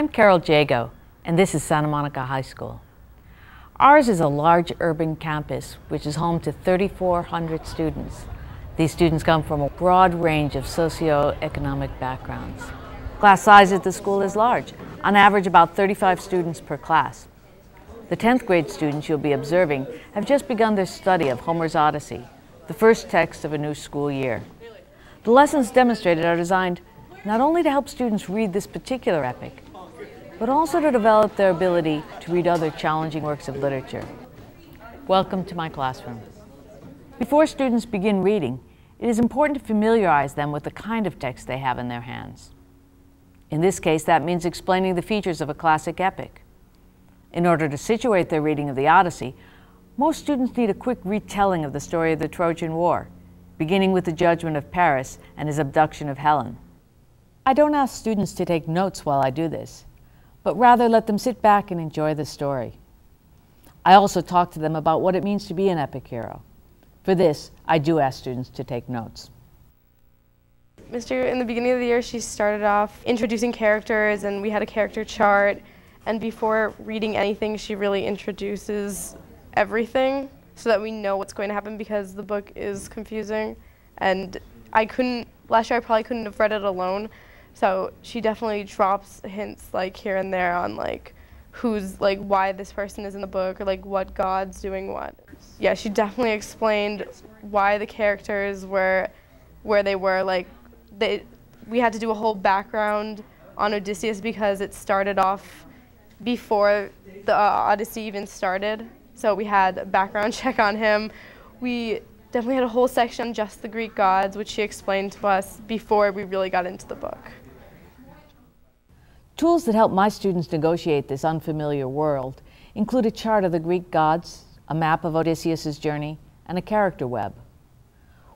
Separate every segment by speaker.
Speaker 1: I'm Carol Jago, and this is Santa Monica High School. Ours is a large urban campus which is home to 3,400 students. These students come from a broad range of socioeconomic backgrounds. Class size at the school is large, on average about 35 students per class. The 10th grade students you'll be observing have just begun their study of Homer's Odyssey, the first text of a new school year. The lessons demonstrated are designed not only to help students read this particular epic, but also to develop their ability to read other challenging works of literature. Welcome to my classroom. Before students begin reading, it is important to familiarize them with the kind of text they have in their hands. In this case, that means explaining the features of a classic epic. In order to situate their reading of the Odyssey, most students need a quick retelling of the story of the Trojan War, beginning with the judgment of Paris and his abduction of Helen. I don't ask students to take notes while I do this, but rather let them sit back and enjoy the story. I also talk to them about what it means to be an epic hero. For this, I do ask students to take notes.
Speaker 2: In the beginning of the year, she started off introducing characters, and we had a character chart. And before reading anything, she really introduces everything so that we know what's going to happen, because the book is confusing. And last year I probably couldn't have read it alone. So she definitely drops hints like here and there on like why this person is in the book, or like what God's doing what. Yeah, she definitely explained why the characters were where they were. We had to do a whole background on Odysseus because it started off before the Odyssey even started. So we had a background check on him. We definitely had a whole section on just the Greek gods, which she explained to us before we really got into the book.
Speaker 1: Tools that help my students negotiate this unfamiliar world include a chart of the Greek gods, a map of Odysseus' journey, and a character web.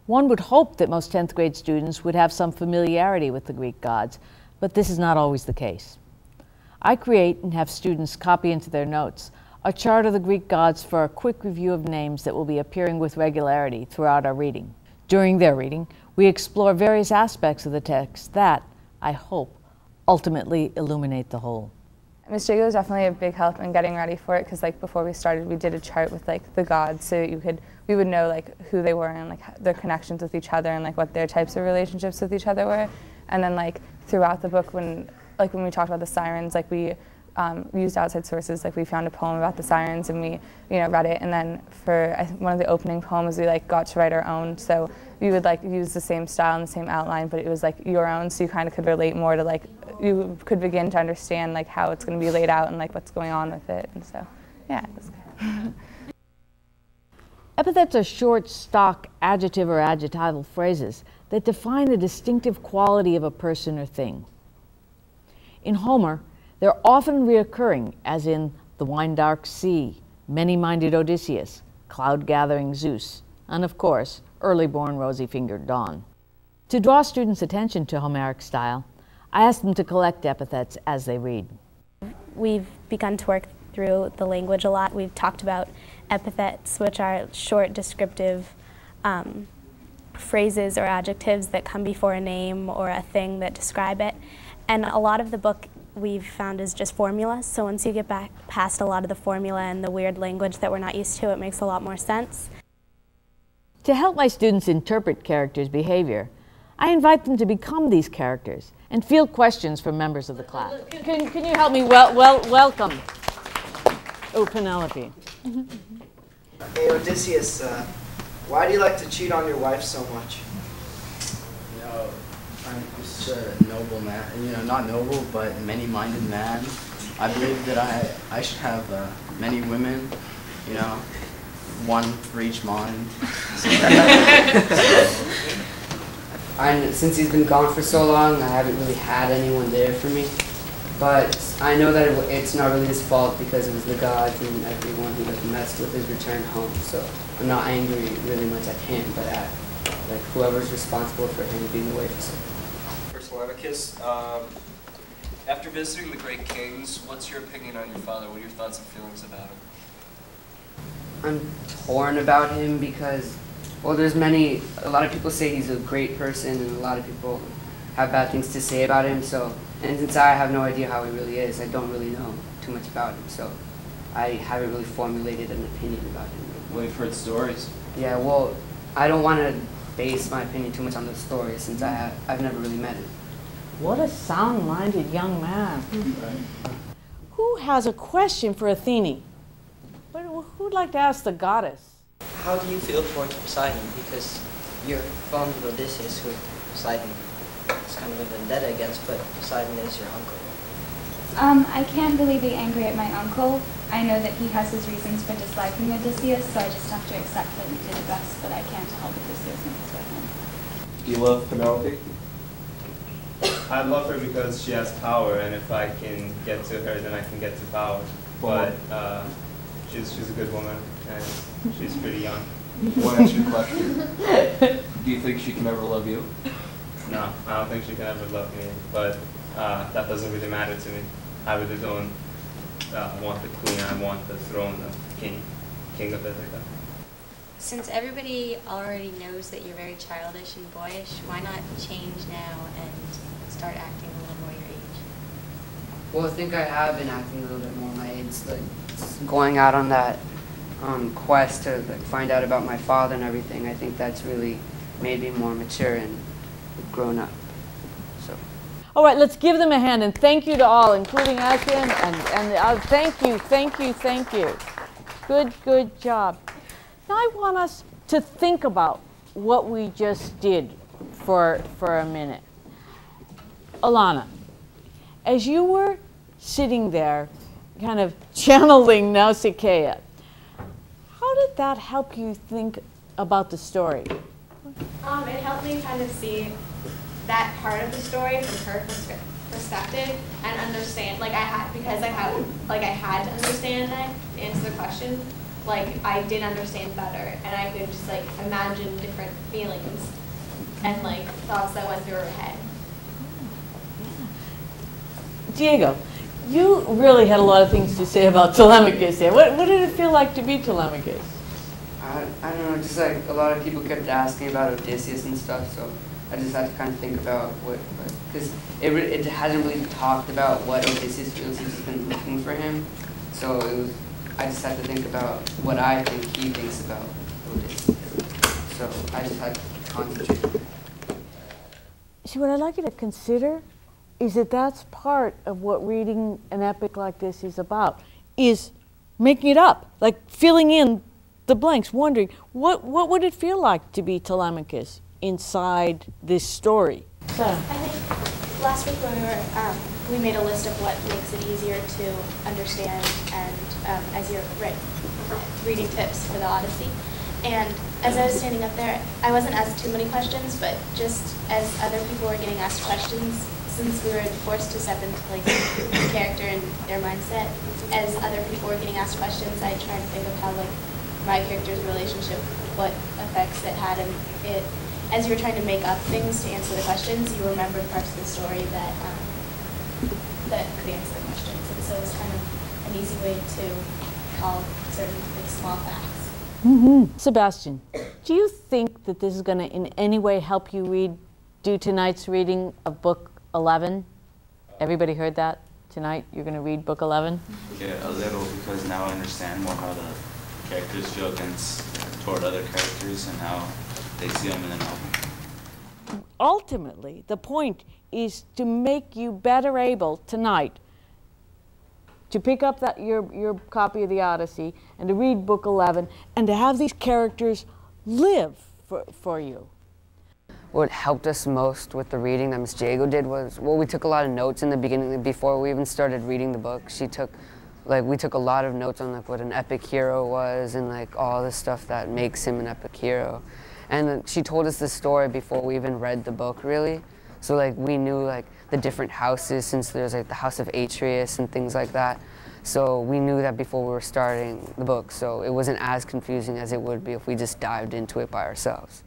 Speaker 1: One would hope that most 10th grade students would have some familiarity with the Greek gods, but this is not always the case. I create and have students copy into their notes a chart of the Greek gods for a quick review of names that will be appearing with regularity throughout our reading. During their reading, we explore various aspects of the text that, I hope, ultimately illuminate the whole.
Speaker 3: Ms. Jago was definitely a big help in getting ready for it, because before we started, we did a chart with the gods, so we would know who they were and their connections with each other and what their types of relationships with each other were. And then throughout the book, when we talked about the sirens, we used outside sources. We found a poem about the sirens and we read it. And then for one of the opening poems, we got to write our own. So we would use the same style and the same outline, but it was your own, so you kind of could relate more to you could begin to understand how it's going to be laid out and what's going on with it. And so yeah, it was good.
Speaker 1: Epithets are short, stock, adjective or adjectival phrases that define the distinctive quality of a person or thing. In Homer, they're often reoccurring, as in the wine-dark sea, many-minded Odysseus, cloud-gathering Zeus, and of course, early-born rosy-fingered Dawn. To draw students' attention to Homeric style, I ask them to collect epithets as they read.
Speaker 4: We've begun to work through the language a lot. We've talked about epithets, which are short, descriptive phrases or adjectives that come before a name or a thing that describe it. And a lot of the book we've found is just formulas, so once you get back past a lot of the formula and the weird language that we're not used to, it makes a lot more sense.
Speaker 1: To help my students interpret characters' behavior, I invite them to become these characters and field questions from members of the class. Can you help me welcome? Oh, Penelope.
Speaker 5: Hey, Odysseus, why do you like to cheat on your wife so much?
Speaker 6: I'm just a noble man, not noble, but many-minded man. I believe that I should have many women, one for each mind.
Speaker 7: Since he's been gone for so long, I haven't really had anyone there for me. But I know that it's not really his fault, because it was the gods and everyone who messed with his return home. So I'm not angry really much at him, but at whoever's responsible for him being away for so long.
Speaker 8: Telemachus, after visiting the great kings, what's your opinion on your father? What are your thoughts and feelings about him?
Speaker 7: I'm torn about him because, well, a lot of people say he's a great person and a lot of people have bad things to say about him, so And since I have no idea how he really is, I don't really know too much about him, so I haven't really formulated an opinion about him.
Speaker 8: Well, you've heard stories.
Speaker 7: Yeah, well, I don't want to base my opinion too much on the story since I've never really met him.
Speaker 1: What a sound-minded young man. Who has a question for Athene? Who'd like to ask the goddess?
Speaker 9: How do you feel towards Poseidon? Because you're fond of Odysseus, who Poseidon is kind of a vendetta against, but Poseidon is your uncle.
Speaker 10: I can't really be angry at my uncle. I know that he has his reasons for disliking Odysseus, so I just have to accept that we did the best that I can to help Odysseus make his way home.
Speaker 11: Do you love Penelope? I love her because she has power, and if I can get to her, then I can get to power. But she's a good woman, and she's pretty young.
Speaker 12: One extra question. Do you think she can ever love you?
Speaker 11: No, I don't think she can ever love me, but that doesn't really matter to me. I really don't want the queen, I want the throne of king of Ithaca.
Speaker 13: Since everybody already knows that you're very childish and boyish, why not change now and start acting a little more your age?
Speaker 7: Well, I think I have been acting a little bit more my age, like going out on that quest to find out about my father and everything. I think that's really made me more mature and grown up. So.
Speaker 1: All right, let's give them a hand, and thank you to all, including Ashwin, and thank you. Good job. Now I want us to think about what we just did for a minute. Alana, as you were sitting there, kind of channeling Nausicaa, how did that help you think about the story?
Speaker 14: It helped me kind of see that part of the story from her perspective and understand, because I had to understand that to answer the question. I did understand better, and I could just imagine different feelings and thoughts that went through her head.
Speaker 1: Diego, you really had a lot of things to say about Telemachus here. What did it feel like to be Telemachus?
Speaker 7: I don't know, just a lot of people kept asking about Odysseus and stuff, so I just had to kind of think about because it hasn't really talked about what Odysseus feels. He's just been looking for him, so I just had to think about what I think he thinks about Odysseus. So I just had to concentrate.
Speaker 1: See, what I'd like you to consider is that that's part of what reading an epic like this is about, is making it up, filling in the blanks, wondering, what would it feel like to be Telemachus inside this story? So.
Speaker 4: I think last week when we made a list of what makes it easier to understand and as you're reading tips for the Odyssey. And as I was standing up there, I wasn't asked too many questions, but just as other people were getting asked questions, since we were forced to step into the character and their mindset, as other people were getting asked questions, I tried to think of how my character's relationship, what effects it had, and as you were trying to make up things to answer the questions, you remembered parts of the story that could answer the questions. And so it was kind of an easy way to call certain small facts.
Speaker 1: Mm-hmm. Sebastian, do you think that this is going to in any way help you do tonight's reading of book 11? Everybody heard that tonight? You're going to read book 11?
Speaker 15: Yeah, a little, because now I understand more how the characters feel toward other characters and how they see them in the novel.
Speaker 1: Ultimately, the point is to make you better able tonight to pick up your copy of the Odyssey and to read book 11 and to have these characters live for you.
Speaker 7: What helped us most with the reading that Miss Jago did was, we took a lot of notes in the beginning before we even started reading the book. We took a lot of notes on what an epic hero was and all the stuff that makes him an epic hero. And she told us the story before we even read the book, really. So we knew the different houses, since there's the house of Atreus and things like that. So we knew that before we were starting the book. So it wasn't as confusing as it would be if we just dived into it by ourselves.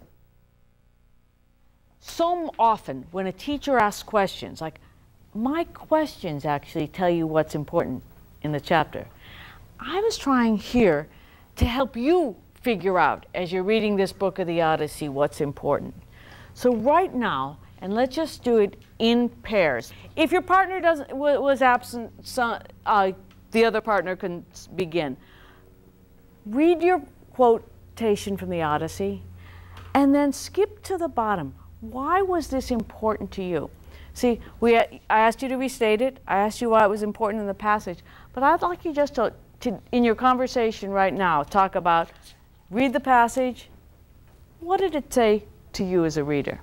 Speaker 1: So often when a teacher asks questions, my questions actually tell you what's important in the chapter. I was trying here to help you figure out, as you're reading this book of the Odyssey, what's important. So right now, And let's just do it in pairs. If your partner was absent, the other partner can begin. Read your quotation from the Odyssey, and then skip to the bottom. Why was this important to you? See, I asked you to restate it. I asked you why it was important in the passage. But I'd like you just to in your conversation right now, talk about, read the passage. What did it say to you as a reader?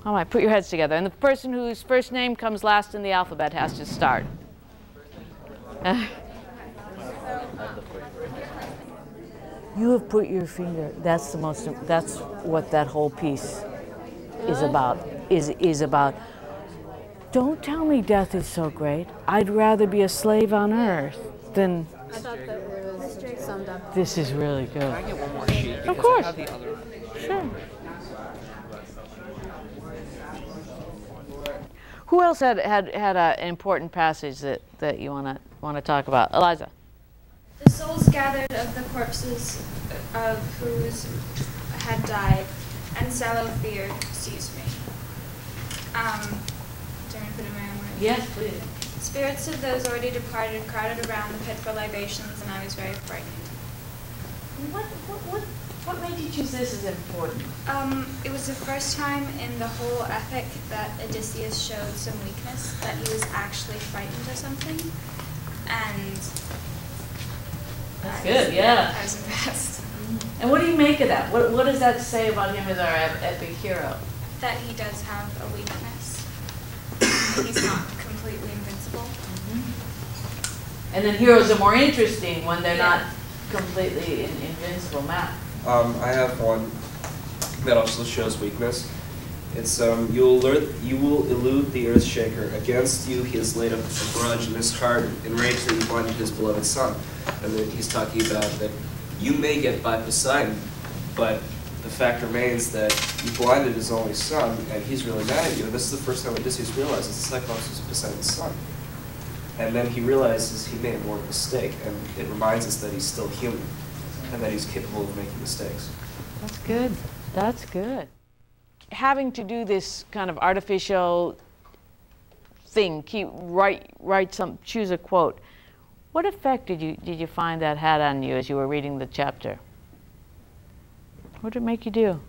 Speaker 1: All right, put your heads together. And the person whose first name comes last in the alphabet has to start. You have put your finger, that's what that whole piece is about, is about. Don't tell me death is so great. I'd rather be a slave on earth than.
Speaker 16: I thought that was summed up.
Speaker 1: This is really good.
Speaker 17: Can I get one more sheet?
Speaker 1: Of course.
Speaker 17: I have the other.
Speaker 1: Sure. Who else had an important passage that you want to talk about? Eliza.
Speaker 10: The souls gathered of the corpses of whose had died, and sallow fear seized me. Do you want me to put it in my own words?
Speaker 1: Yes, please.
Speaker 10: Spirits of those already departed crowded around the pit for libations, and I was very frightened.
Speaker 1: What made you choose this as important?
Speaker 10: It was the first time in the whole epic that Odysseus showed some weakness, that he was actually frightened of something, and
Speaker 1: that's good, yeah.
Speaker 10: I was impressed.
Speaker 1: And what do you make of that? What does that say about him as our epic hero?
Speaker 10: That he does have a weakness. He's not completely invincible.
Speaker 1: Mm-hmm. And then heroes are more interesting when they're not completely invincible. Matt?
Speaker 8: I have one that also shows weakness. It's you will elude the Earthshaker. Against you he has laid up a grudge in his heart, enraged that you blinded his beloved son. And then he's talking about that you may get by Poseidon, but the fact remains that you blinded his only son, and he's really mad at you. And this is the first time Odysseus realizes the Cyclops was Poseidon's son. And then he realizes he made a mortal mistake, and it reminds us that he's still human, and that he's capable of making mistakes.
Speaker 1: That's good. That's good. Having to do this kind of artificial thing, choose a quote. What effect did you find that had on you as you were reading the chapter? What did it make you do?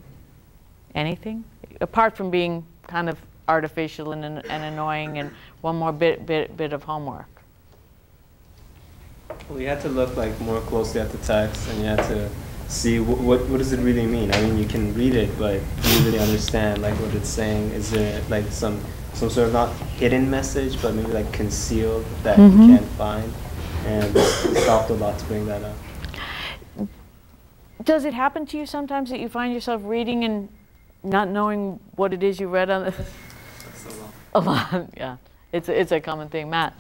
Speaker 1: Anything? Apart from being kind of artificial and annoying and one more bit of homework.
Speaker 11: Well, you had to look more closely at the text, and you had to see what does it really mean. I mean, you can read it, but do you really understand what it's saying? Is there some sort of not hidden message, but maybe concealed that you can't find? And it helped a lot to bring that up.
Speaker 1: Does it happen to you sometimes that you find yourself reading and not knowing what it is you read on the? A lot, yeah. It's a common thing. Matt?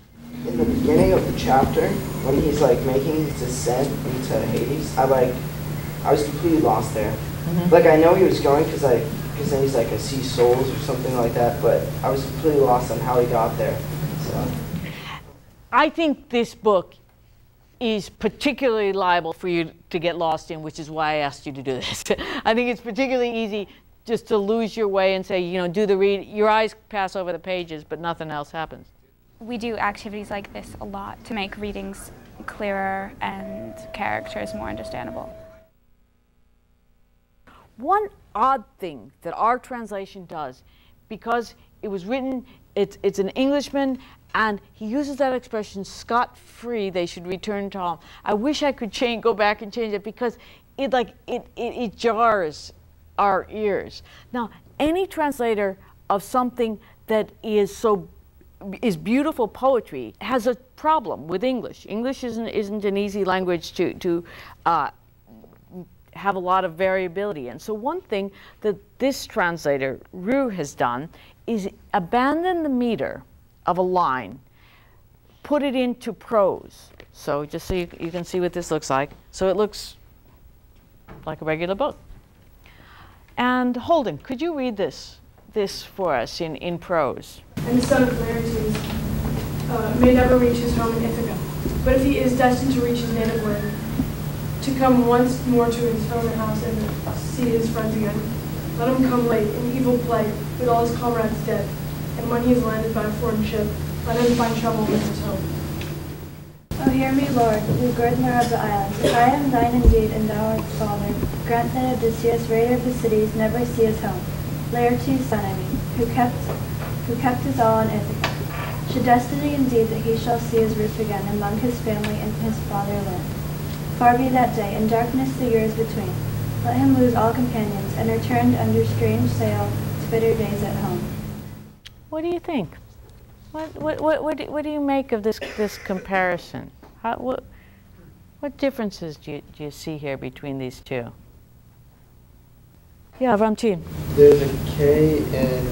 Speaker 5: In the beginning of the chapter, when he's making his descent into Hades, I was completely lost there. Mm-hmm. I know he was going because then he's I see souls or something like that, but I was completely lost on how he got there. So.
Speaker 1: I think this book is particularly liable for you to get lost in, which is why I asked you to do this. I think it's particularly easy just to lose your way and say, do the read. Your eyes pass over the pages, but nothing else happens.
Speaker 10: We do activities like this a lot to make readings clearer and characters more understandable.
Speaker 1: One odd thing that our translation does, because it was written, it's an Englishman, and he uses that expression, scot-free, they should return to home. I wish I could go back and change it, because it jars our ears. Now, any translator of something that is beautiful poetry has a problem with English. English isn't an easy language to have a lot of variability. And so one thing that this translator, Rue, has done is abandon the meter of a line, put it into prose. So just so you can see what this looks like. So it looks like a regular book. And Holden, could you read this for us in prose?
Speaker 2: And the son of Laertes may never reach his home in Ithaca, but if he is destined to reach his native land, to come once more to his own house and see his friends again, let him come late in evil plight,
Speaker 17: with all his comrades dead, and when he is landed by a foreign ship, let him find trouble with his home.
Speaker 18: O hear me, Lord, who gardener of the islands. If I am thine indeed, and thou art father, grant that Odysseus, raider of the cities, never see his home. Laertes' son, I mean, who kept his all in Ithaca. Should destiny indeed that he shall see his roots again among his family and his fatherland. Far be that day, and darkness the years between. Let him lose all companions, and return under strange sail to bitter days at home.
Speaker 1: What do you think? What do you make of this comparison? What differences do you see here between these two? Yeah, Ramtin.
Speaker 5: There's a K in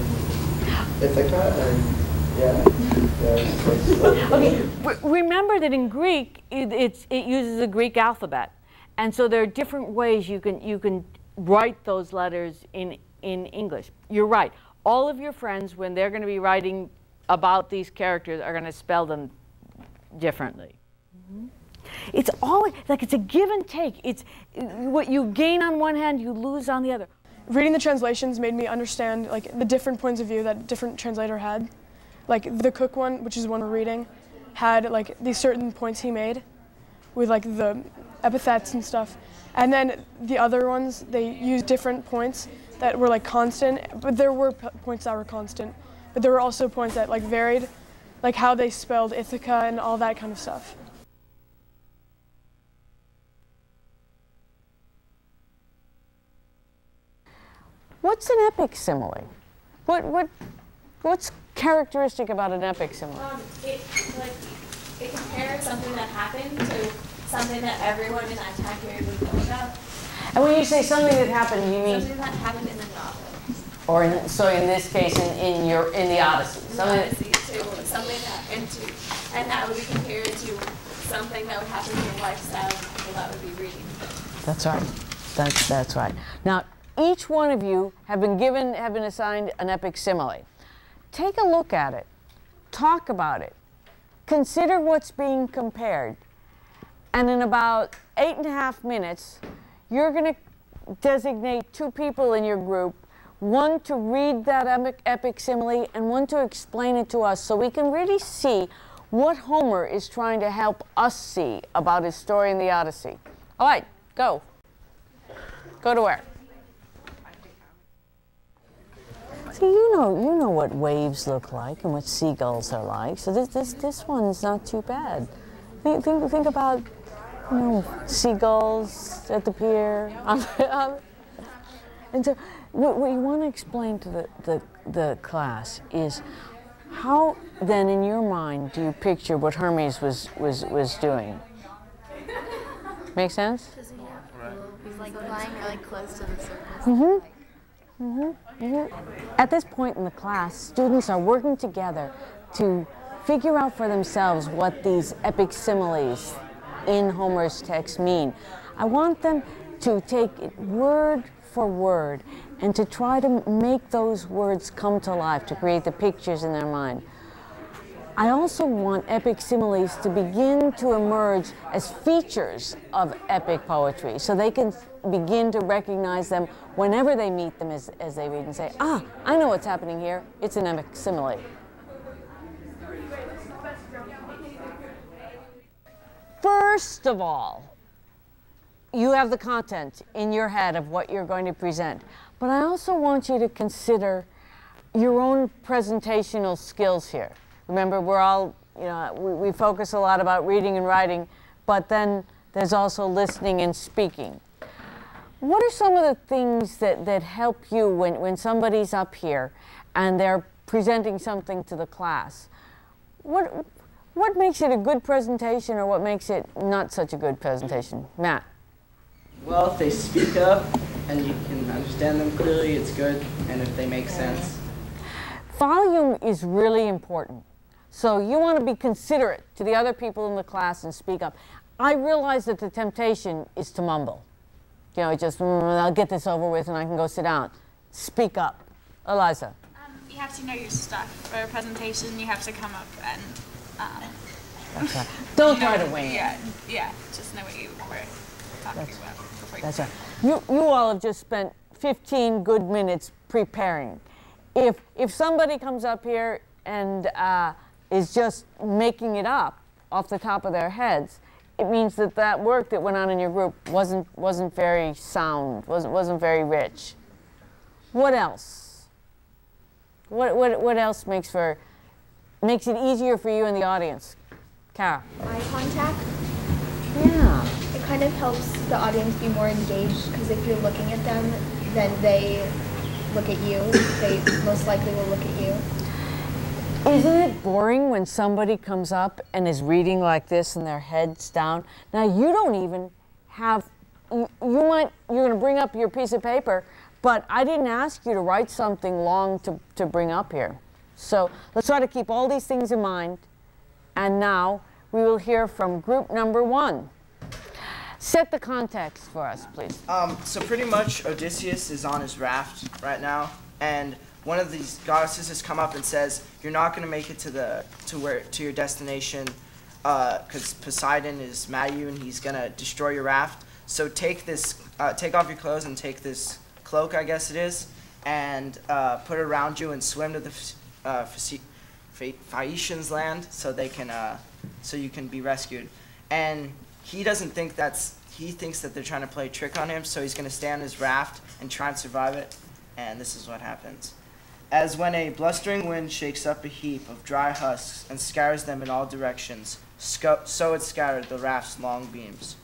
Speaker 5: Ithaca, and yeah.
Speaker 1: Okay, remember that in Greek it uses the Greek alphabet, and so there are different ways you can write those letters in English. You're right. All of your friends, when they're going to be writing about these characters, are going to spell them differently. It's always like it's a give and take. It's what you gain on one hand, you lose on the other.
Speaker 17: Reading the translations made me understand like the different points of view that different translator had. Like the Cook one, which is the one we're reading, had like these certain points he made with like the epithets and stuff. And then the other ones, they used different points that were like constant, but there were points that were constant. But there were also points that like varied, like how they spelled Ithaca and all that kind of stuff.
Speaker 1: What's an epic simile? What's characteristic about an epic simile?
Speaker 14: It compares something that happened to something that everyone in that time period would know about.
Speaker 1: And when you say something that happened, you mean
Speaker 14: something that happened in the novel.
Speaker 1: Or so in this case, in the Odyssey.
Speaker 14: Something and that would be compared to something that would happen in your lifestyle of people that would be reading.
Speaker 1: That's right. That's right. Now, each one of you have been assigned an epic simile. Take a look at it. Talk about it. Consider what's being compared. And in about 8.5 minutes, you're going to designate 2 people in your group, one to read that epic simile and one to explain it to us so we can really see what Homer is trying to help us see about his story in the Odyssey. All right, go. Go to where? See, you know what waves look like and what seagulls are like. So this one's not too bad. Think about, seagulls at the pier. And so what you want to explain to the class is how then in your mind do you picture what Hermes was doing? Make sense?
Speaker 16: He's like flying really close to the surface.
Speaker 1: Mm-hmm. Mm-hmm. Mm-hmm. At this point in the class, students are working together to figure out for themselves what these epic similes in Homer's text mean. I want them to take it word for word and to try to make those words come to life, to create the pictures in their mind. I also want epic similes to begin to emerge as features of epic poetry, so they can begin to recognize them whenever they meet them as they read and say, ah, I know what's happening here. It's an epic simile. First of all, you have the content in your head of what you're going to present. But I also want you to consider your own presentational skills here. Remember, we're all, we focus a lot about reading and writing, but then there's also listening and speaking. What are some of the things that help you when somebody's up here and they're presenting something to the class? What makes it a good presentation or what makes it not such a good presentation? Matt?
Speaker 6: Well, if they speak up and you can understand them clearly, it's good, and if they make sense.
Speaker 1: Volume is really important. So you want to be considerate to the other people in the class and speak up. I realize that the temptation is to mumble. Just, I'll get this over with and I can go sit down. Speak up. Eliza?
Speaker 10: You have to know your stuff. For a presentation, you have to come up and...
Speaker 1: That's right. Don't try to wing it.
Speaker 10: Yeah, just know what you were talking about.
Speaker 1: That's right. You all have just spent 15 good minutes preparing. If somebody comes up here and is just making it up off the top of their heads, it means that that work that went on in your group wasn't very sound, wasn't very rich. What else? What else makes it easier for you in the audience? Cara.
Speaker 19: Eye contact.
Speaker 1: Yeah.
Speaker 19: It kind of helps the audience be more engaged because if you're looking at them, then they look at you. They most likely will look at you.
Speaker 1: Isn't it boring when somebody comes up and is reading like this and their head's down? Now you don't even have, you're going to bring up your piece of paper, but I didn't ask you to write something long to bring up here. So let's try to keep all these things in mind. And now we will hear from group number 1. Set the context for us, please.
Speaker 5: So pretty much Odysseus is on his raft right now, and one of these goddesses has come up and says, "You're not going to make it to your destination, because Poseidon is mad at you and he's going to destroy your raft. So take off your clothes and take this cloak, I guess it is, and put it around you and swim to the Phaeacians' land so you can be rescued." And he doesn't think he thinks that they're trying to play a trick on him, so he's going to stay on his raft and try and survive it. And this is what happens. As when a blustering wind shakes up a heap of dry husks and scatters them in all directions, so it scattered the raft's long beams.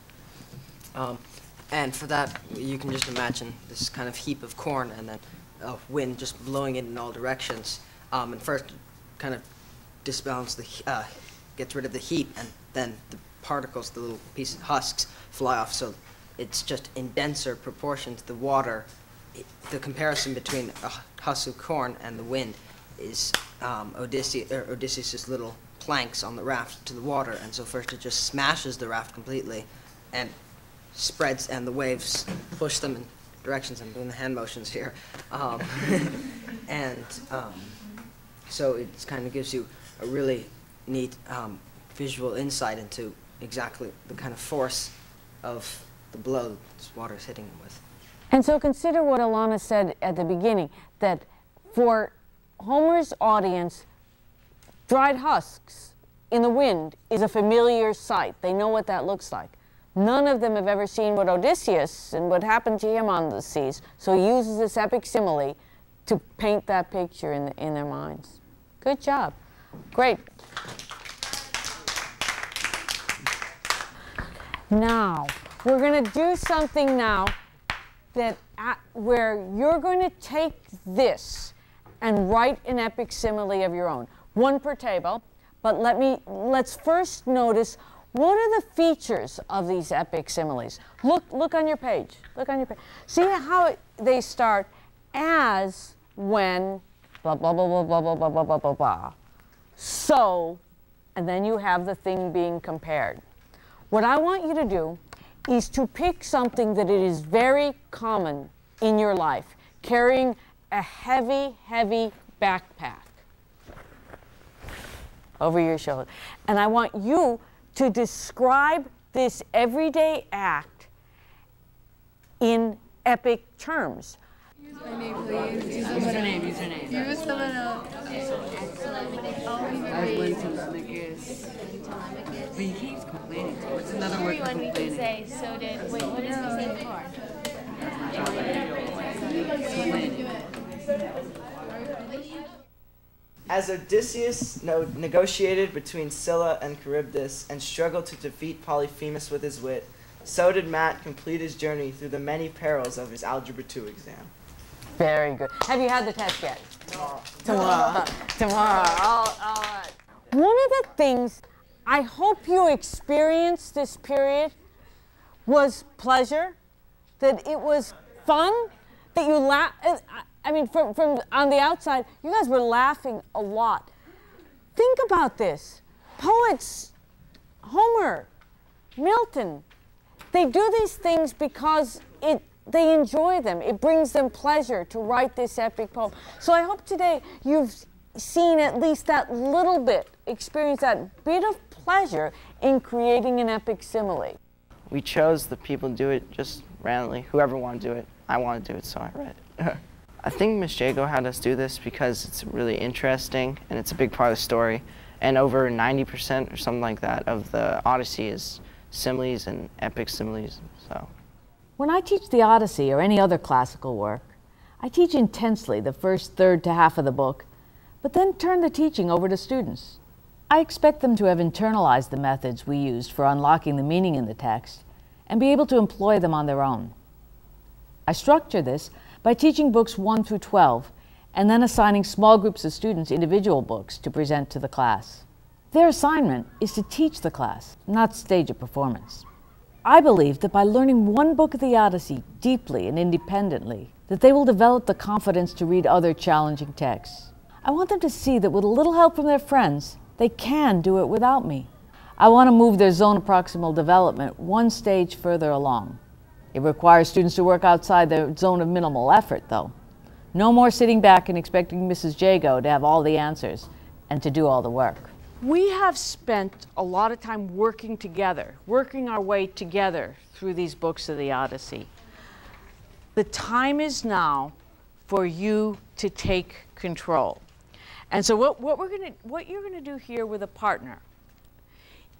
Speaker 9: And for that, you can just imagine this kind of heap of corn and then a wind just blowing it in all directions. And first, kind of gets rid of the heat, and then the particles, the little piece of husks, fly off. So it's just in denser proportion to the water. The comparison between a husk of corn and the wind is Odysseus' little planks on the raft to the water, and so first it just smashes the raft completely and spreads, and the waves push them in directions. I'm doing the hand motions here. So it kind of gives you a really neat visual insight into exactly the kind of force of the blow this water is hitting them with.
Speaker 1: And so consider what Alana said at the beginning, that for Homer's audience, dried husks in the wind is a familiar sight. They know what that looks like. None of them have ever seen what Odysseus and what happened to him on the seas, so he uses this epic simile to paint that picture in their minds. Good job. Great. Now, we're going to do something now where you're going to take this and write an epic simile of your own. One per table, but let's first notice what are the features of these epic similes. Look on your page. Look on your page. See how they start as, when, blah, blah, blah, blah, blah, blah, blah, blah, blah, blah, blah. So, and then you have the thing being compared. What I want you to do is to pick something that it is very common in your life, carrying a heavy, heavy backpack over your shoulder. And I want you to describe this everyday act in epic terms.
Speaker 16: Use my name, please. Use your name. Use someone else. I went to Telemachus. But he keeps complaining. What's another word for complaining? We can say, so did, wait, what does he say for?
Speaker 5: As Odysseus negotiated between Scylla and Charybdis and struggled to defeat Polyphemus with his wit, so did Matt complete his journey through the many perils of his Algebra 2 exam.
Speaker 1: Very good. Have you had the test yet? Tomorrow. Tomorrow. All right. One of the things I hope you experienced this period was pleasure, that it was fun, that you laugh. I mean, from on the outside, you guys were laughing a lot. Think about this. Poets, Homer, Milton, they do these things because they enjoy them. It brings them pleasure to write this epic poem. So I hope today you've seen at least that little bit, experienced that bit of pleasure in creating an epic simile.
Speaker 5: We chose the people to do it just randomly. Whoever wanted to do it. I wanted to do it, so I read it. I think Miss Jago had us do this because it's really interesting and it's a big part of the story. And over 90% or something like that of the Odyssey is similes and epic similes. So,
Speaker 1: when I teach the Odyssey or any other classical work, I teach intensely the first third to half of the book, but then turn the teaching over to students. I expect them to have internalized the methods we used for unlocking the meaning in the text and be able to employ them on their own. I structure this by teaching books 1 through 12 and then assigning small groups of students individual books to present to the class. Their assignment is to teach the class, not stage a performance. I believe that by learning one book of the Odyssey deeply and independently, that they will develop the confidence to read other challenging texts. I want them to see that with a little help from their friends, they can do it without me. I want to move their zone of proximal development one stage further along. It requires students to work outside their zone of minimal effort, though. No more sitting back and expecting Mrs. Jago to have all the answers and to do all the work. We have spent a lot of time working together, working our way together through these books of the Odyssey. The time is now for you to take control. And so what you're gonna do here with a partner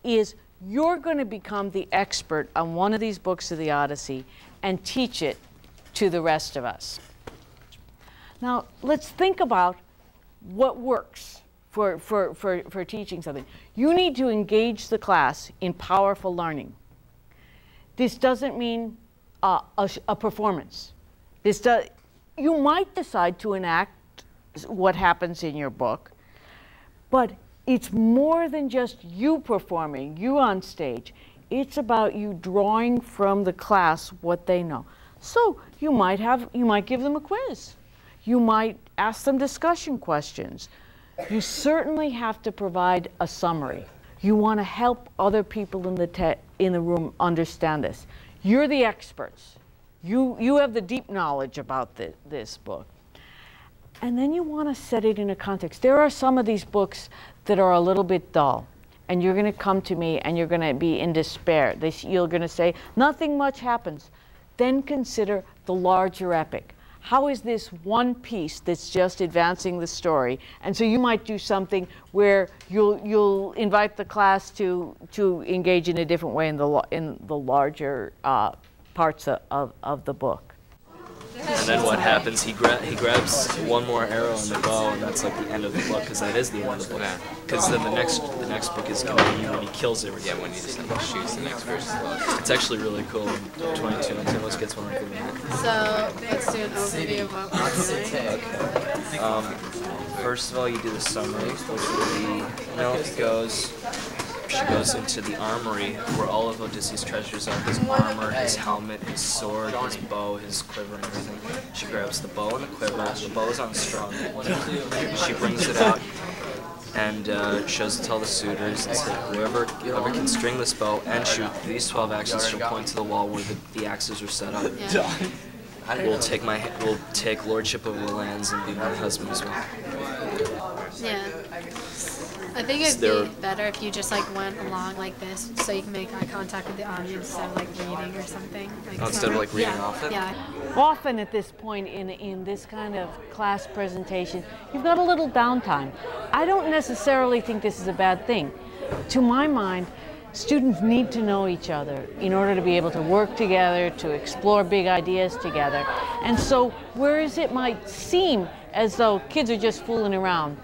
Speaker 1: is you're gonna become the expert on one of these books of the Odyssey and teach it to the rest of us. Now, let's think about what works for teaching something. You need to engage the class in powerful learning. This doesn't mean a performance. You might decide to enact what happens in your book, but it's more than just you performing, you on stage. It's about you drawing from the class what they know. So you might give them a quiz. You might ask them discussion questions. You certainly have to provide a summary. You want to help other people in the room understand this. You're the experts. You have the deep knowledge about this book. And then you want to set it in a context. There are some of these books that are a little bit dull, and you're going to come to me and you're going to be in despair. You're going to say, nothing much happens. Then consider the larger epic. How is this one piece that's just advancing the story? And so you might do something where you'll invite the class to engage in a different way in the larger parts of the book.
Speaker 20: And then what happens, he grabs one more arrow in the bow, and that's like the end of the book, because that is the end of the book. Because then the next book is going to be when he kills everyone. Yeah, when he just shoots the next verse. It's actually really cool. 22 and Tim, let's get one like that.
Speaker 2: So let's do an overview of what we're doing.
Speaker 20: First of all, you do the summary, which will be, she goes into the armory where all of Odysseus' treasures are, his armor, his helmet, his sword, his bow, his quiver, and everything. She grabs the bow and the quiver. The bow is unstrung. She brings it out and shows it to all the suitors and says, whoever can string this bow and shoot these 12 axes, she'll point to the wall where the axes are set up. Yeah. We'll take lordship over the lands and be my husband as well.
Speaker 14: Yeah. I think it'd be better if you just went along like this, so you can make eye contact with the audience instead of reading or something.
Speaker 20: Instead of reading off it?
Speaker 14: Yeah.
Speaker 1: Often at this point in this kind of class presentation, you've got a little downtime. I don't necessarily think this is a bad thing. To my mind, students need to know each other in order to be able to work together, to explore big ideas together. And so, whereas it might seem as though kids are just fooling around,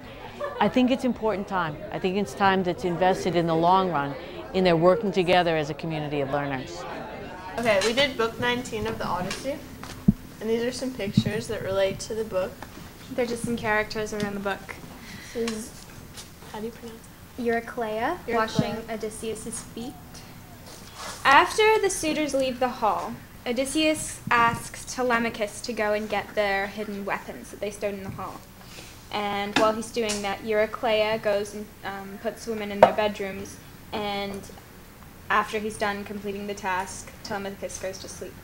Speaker 1: I think it's important time. I think it's time that's invested in the long run in their working together as a community of learners.
Speaker 2: Okay, we did book 19 of the Odyssey, and these are some pictures that relate to the book.
Speaker 14: They're just some characters around the book.
Speaker 2: This is, how do you pronounce it?
Speaker 19: Eurycleia washing Odysseus' feet.
Speaker 10: After the suitors leave the hall, Odysseus asks Telemachus to go and get their hidden weapons that they stowed in the hall. And while he's doing that, Eurycleia goes and puts women in their bedrooms, and after he's done completing the task, Telemachus goes to sleep.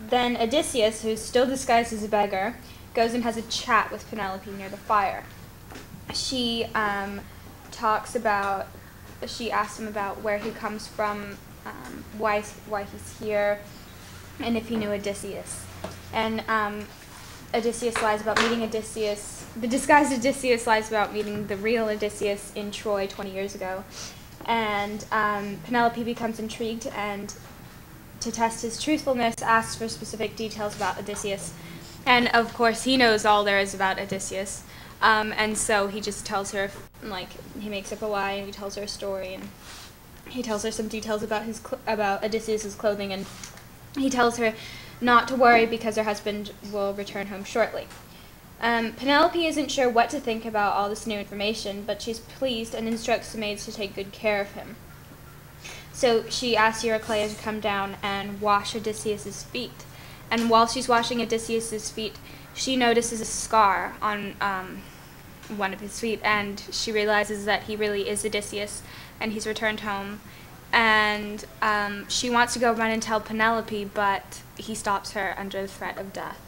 Speaker 10: Then Odysseus, who's still disguised as a beggar, goes and has a chat with Penelope near the fire. She she asks him about where he comes from, why he's here, and if he knew Odysseus. And Odysseus lies about meeting Odysseus. The disguised Odysseus lies about meeting the real Odysseus in Troy 20 years ago. And Penelope becomes intrigued and, to test his truthfulness, asks for specific details about Odysseus. And of course, he knows all there is about Odysseus. And so he just tells her, like, he makes up a lie and he tells her a story. And he tells her some details about about Odysseus's clothing. And he tells her not to worry because her husband will return home shortly. Penelope isn't sure what to think about all this new information, but she's pleased and instructs the maids to take good care of him. So she asks Eurycleia to come down and wash Odysseus's feet. And while she's washing Odysseus's feet, she notices a scar on one of his feet, and she realizes that he really is Odysseus, and he's returned home. And she wants to go run and tell Penelope, but he stops her under the threat of death.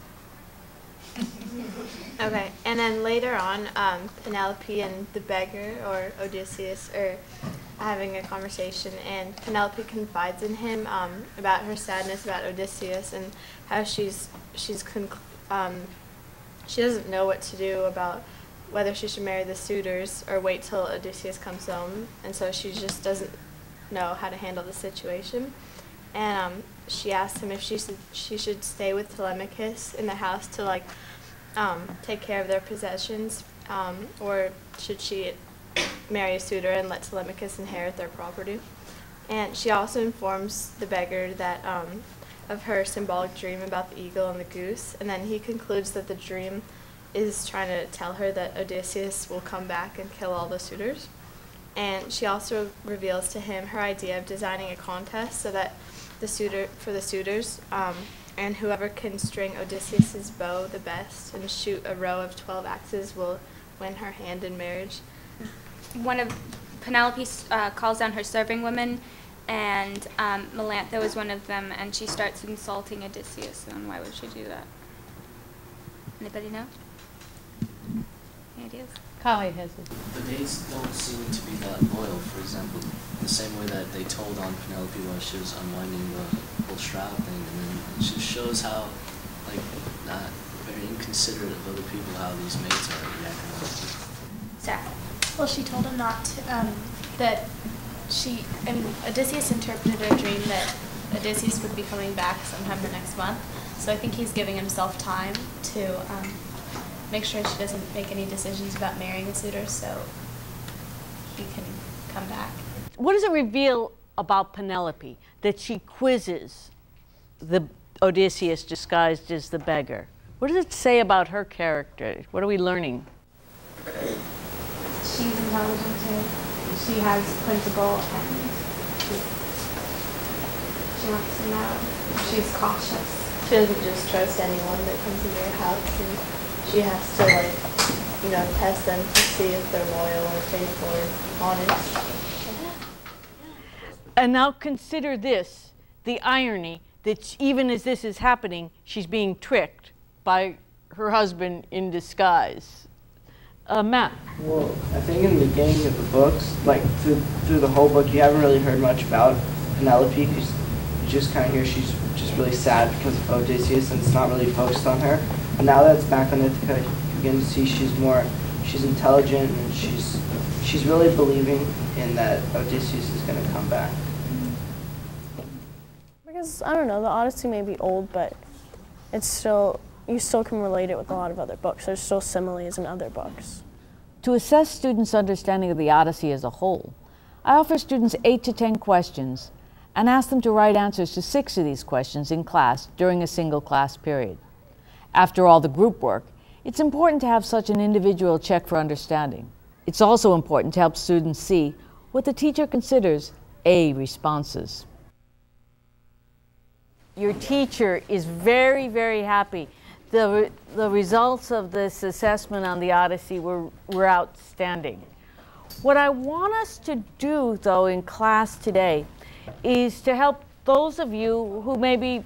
Speaker 21: Okay, and then later on, Penelope and the beggar, or Odysseus, are having a conversation, and Penelope confides in him about her sadness about Odysseus and how she doesn't know what to do about whether she should marry the suitors or wait till Odysseus comes home, and so she just doesn't know how to handle the situation. And she asks him if she should stay with Telemachus in the house to like take care of their possessions, or should she marry a suitor and let Telemachus inherit their property. And she also informs the beggar that of her symbolic dream about the eagle and the goose, and then he concludes that the dream is trying to tell her that Odysseus will come back and kill all the suitors. And she also reveals to him her idea of designing a contest so that the suitors, and whoever can string Odysseus's bow the best and shoot a row of 12 axes will win her hand in marriage.
Speaker 10: One of Penelope calls down her serving women, and Melantho is one of them, and she starts insulting Odysseus. And why would she do that? Anybody know? Any ideas?
Speaker 1: Kali has it.
Speaker 20: The days don't seem to be that loyal. For example, the same way that they told on Penelope while she was unwinding the whole shroud thing, and then it just shows how, like, not very inconsiderate of other people how these maids are reacting.
Speaker 10: Sarah.
Speaker 4: Well, she told him not to, Odysseus interpreted a dream that Odysseus would be coming back sometime the next month. So I think he's giving himself time to make sure she doesn't make any decisions about marrying a suitor so he can come back.
Speaker 1: What does it reveal about Penelope that she quizzes the Odysseus disguised as the beggar? What does it say about her character? What are we learning?
Speaker 14: She's intelligent too. She has principle, and she wants to know. She's cautious.
Speaker 2: She doesn't just trust anyone that comes into her house, and she has to, like, test them to see if they're loyal or faithful or honest.
Speaker 1: And now consider this, the irony that even as this is happening, she's being tricked by her husband in disguise. Matt?
Speaker 5: Well, I think in the beginning of the books, like through the whole book, you haven't really heard much about Penelope, because you just kind of hear she's just really sad because of Odysseus, and it's not really focused on her. But now that it's back on Ithaca, you begin to see she's intelligent, and she's really believing in that Odysseus is going to come back.
Speaker 17: Because, I don't know, the Odyssey may be old, but it's still, you still can relate it with a lot of other books. There's still similes in other books.
Speaker 1: To assess students' understanding of the Odyssey as a whole, I offer students 8 to 10 questions and ask them to write answers to 6 of these questions in class during a single class period. After all the group work, it's important to have such an individual check for understanding. It's also important to help students see what the teacher considers A responses. Your teacher is very, very happy. The results of this assessment on the Odyssey were outstanding. What I want us to do, though, in class today is to help those of you who maybe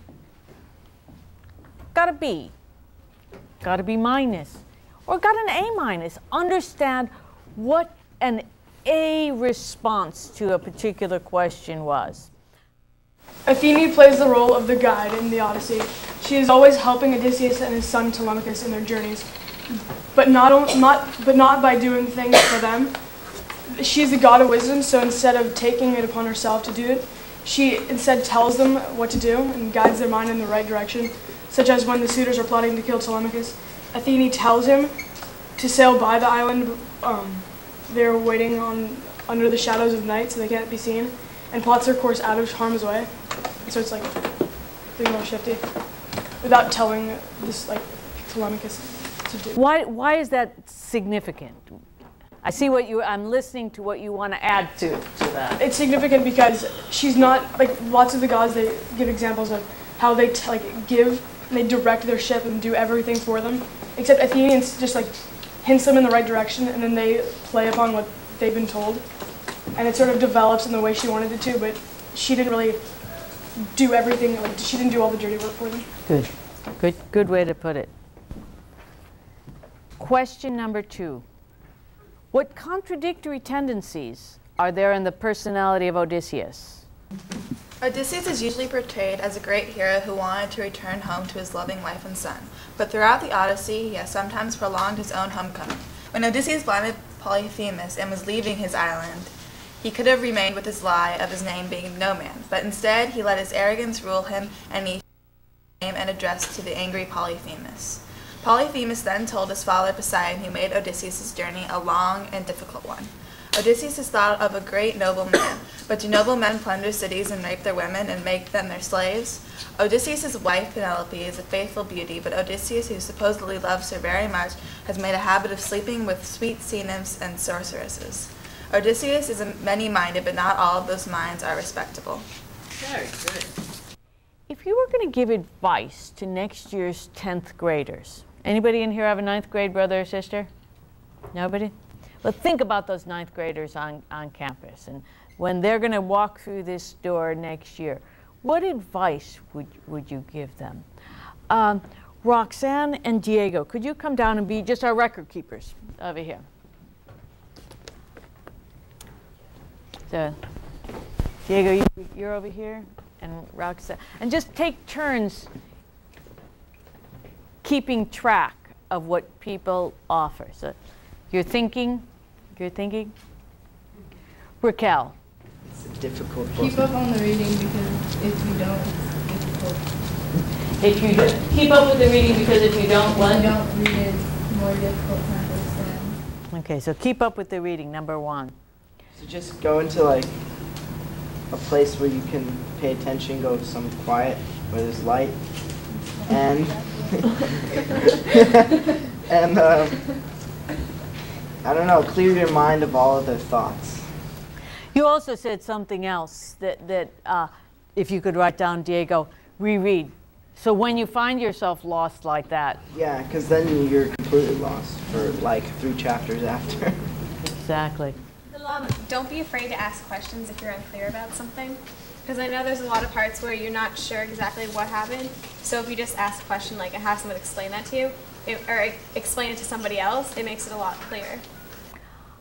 Speaker 1: got a B, got a B minus, or got an A minus, understand what an A response to a particular question was.
Speaker 17: Athene plays the role of the guide in the Odyssey. She She is always helping Odysseus and his son Telemachus in their journeys, but not by doing things for them. She is the god of wisdom, so instead of taking it upon herself to do it, she instead tells them what to do and guides their mind in the right direction, such as when the suitors are plotting to kill Telemachus. Athene tells him to sail by the island. They're waiting under the shadows of night so they can't be seen, and plots their course out of harm's way. So it's like being more shifty without telling this Telemachus to do.
Speaker 1: Why is that significant? I see I'm listening to what you want to add to that.
Speaker 17: It's significant because she's not, lots of the gods, they give examples of how they give and they direct their ship and do everything for them, except Athenians just hints them in the right direction, and then they play upon what they've been told, and it sort of develops in the way she wanted it to, but she didn't really do everything, she didn't do all the dirty work for them.
Speaker 1: Good way to put it. Question number 2. What contradictory tendencies are there in the personality of Odysseus?
Speaker 3: Odysseus is usually portrayed as a great hero who wanted to return home to his loving wife and son. But throughout the Odyssey, he has sometimes prolonged his own homecoming. When Odysseus blinded Polyphemus and was leaving his island, he could have remained with his lie of his name being No Man, but instead he let his arrogance rule him, and he name and addressed to the angry Polyphemus. Polyphemus then told his father Poseidon, who made Odysseus' journey a long and difficult one. Odysseus is thought of a great noble man, but do noble men plunder cities and rape their women and make them their slaves? Odysseus' wife Penelope is a faithful beauty, but Odysseus, who supposedly loves her very much, has made a habit of sleeping with sweet sea nymphs and sorceresses. Odysseus is many-minded, but not all of those minds are respectable.
Speaker 1: Very good. If you were going to give advice to next year's 10th graders, anybody in here have a 9th grade brother or sister? Nobody? Well, think about those 9th graders on campus, and when they're going to walk through this door next year, what advice would you give them? Roxanne and Diego, could you come down and be just our record keepers over here? So, Diego, you're over here, and Roxanne, and just take turns keeping track of what people offer. So, you're thinking. Raquel.
Speaker 5: It's a difficult book.
Speaker 19: Keep up on the reading because if you don't, it's difficult.
Speaker 1: If you don't, keep up with the reading because if you don't, what?
Speaker 19: If you don't read it, it's more difficult to understand.
Speaker 1: Okay, so keep up with the reading, number 1.
Speaker 5: So just go into a place where you can pay attention, go to some quiet where there's light, and and I don't know, clear your mind of all other thoughts.
Speaker 1: You also said something else that if you could write down, Diego, reread. So when you find yourself lost like that.
Speaker 5: Yeah, because then you're completely lost for 3 chapters after.
Speaker 1: Exactly.
Speaker 14: Don't be afraid to ask questions if you're unclear about something. Because I know there's a lot of parts where you're not sure exactly what happened. So if you just ask a question and have someone explain that to you, or explain it to somebody else, it makes it a lot clearer.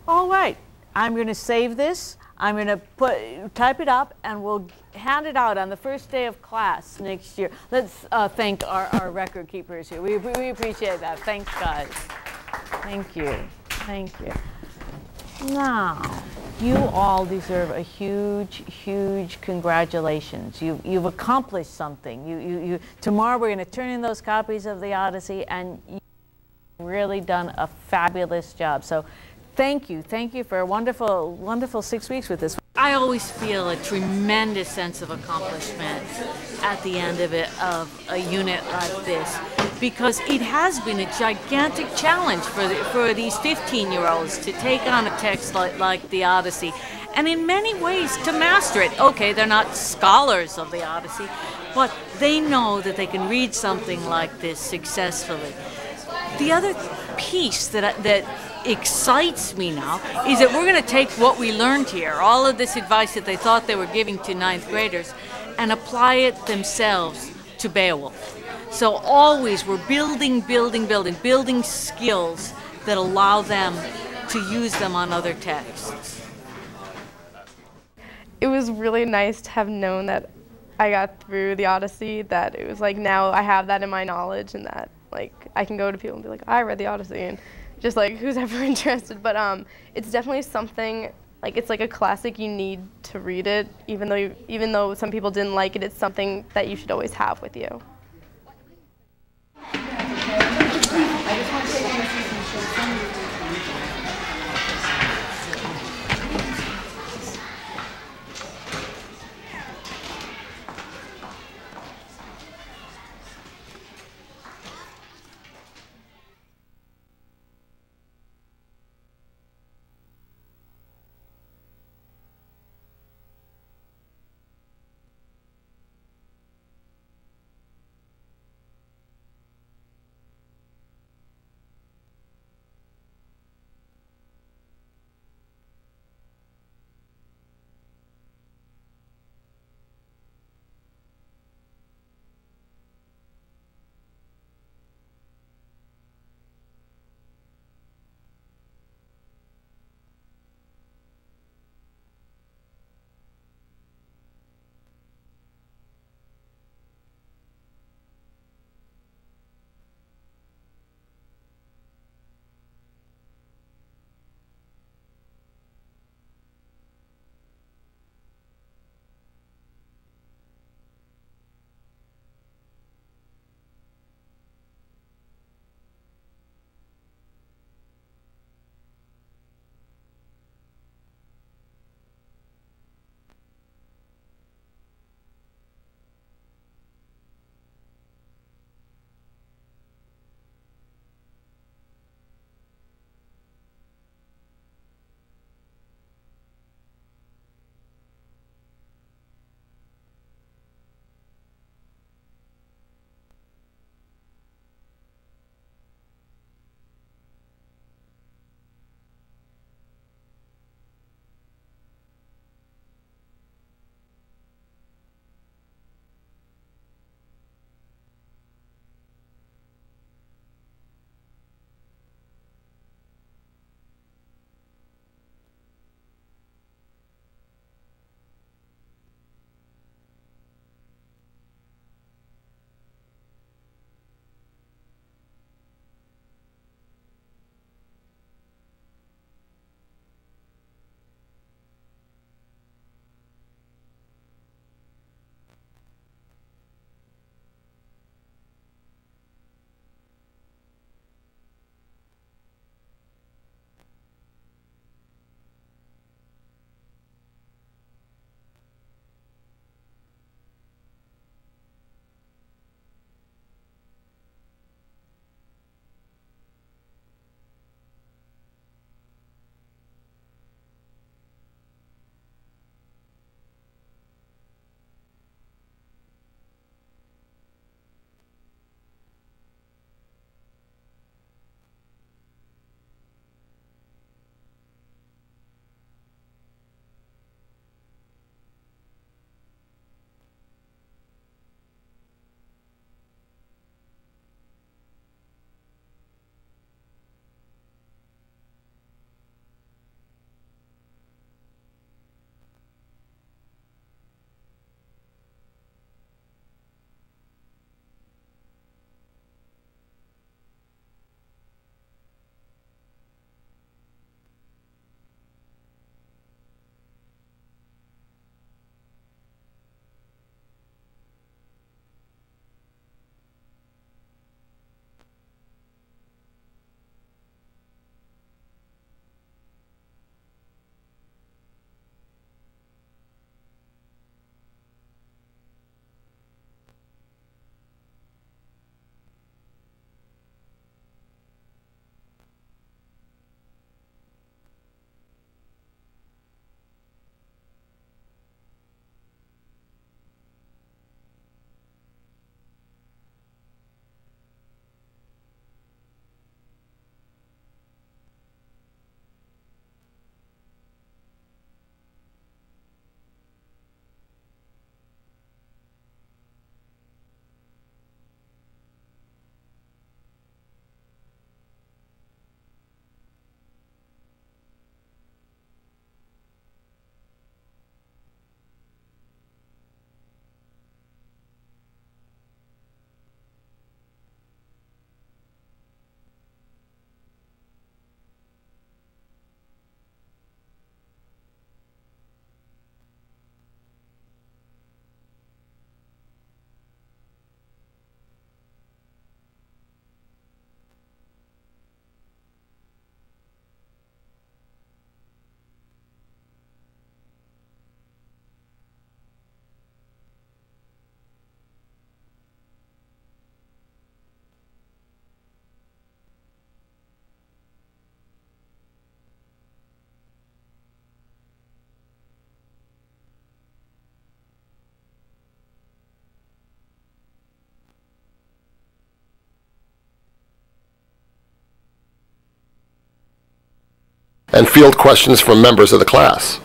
Speaker 1: All right, I'm going to save this. I'm going to type it up, and we'll hand it out on the first day of class next year. Let's thank our record keepers here. We appreciate that. Thanks, guys. Thank you. Thank you. Now, you all deserve a huge, huge congratulations. You've accomplished something. Tomorrow we're going to turn in those copies of the Odyssey, and you've really done a fabulous job. So thank you for a wonderful, wonderful 6 weeks with this. I always feel a tremendous sense of accomplishment at the end of a unit like this, because it has been a gigantic challenge for these 15-year-olds to take on a text like the Odyssey, and in many ways to master it. Okay, they're not scholars of the Odyssey, but they know that they can read something like this successfully. The other piece that excites me now is that we're going to take what we learned here, all of this advice that they thought they were giving to 9th graders, and apply it themselves to Beowulf. So always we're building skills that allow them to use them on other texts.
Speaker 2: It was really nice to have known that I got through the Odyssey that it was like now I have that in my knowledge and that like I can go to people and be like, I read the Odyssey, and just like who's ever interested. But it's definitely something, like it's like a classic, you need to read it, even though some people didn't like it, it's something that you should always have with you.
Speaker 12: and field questions from members of the class.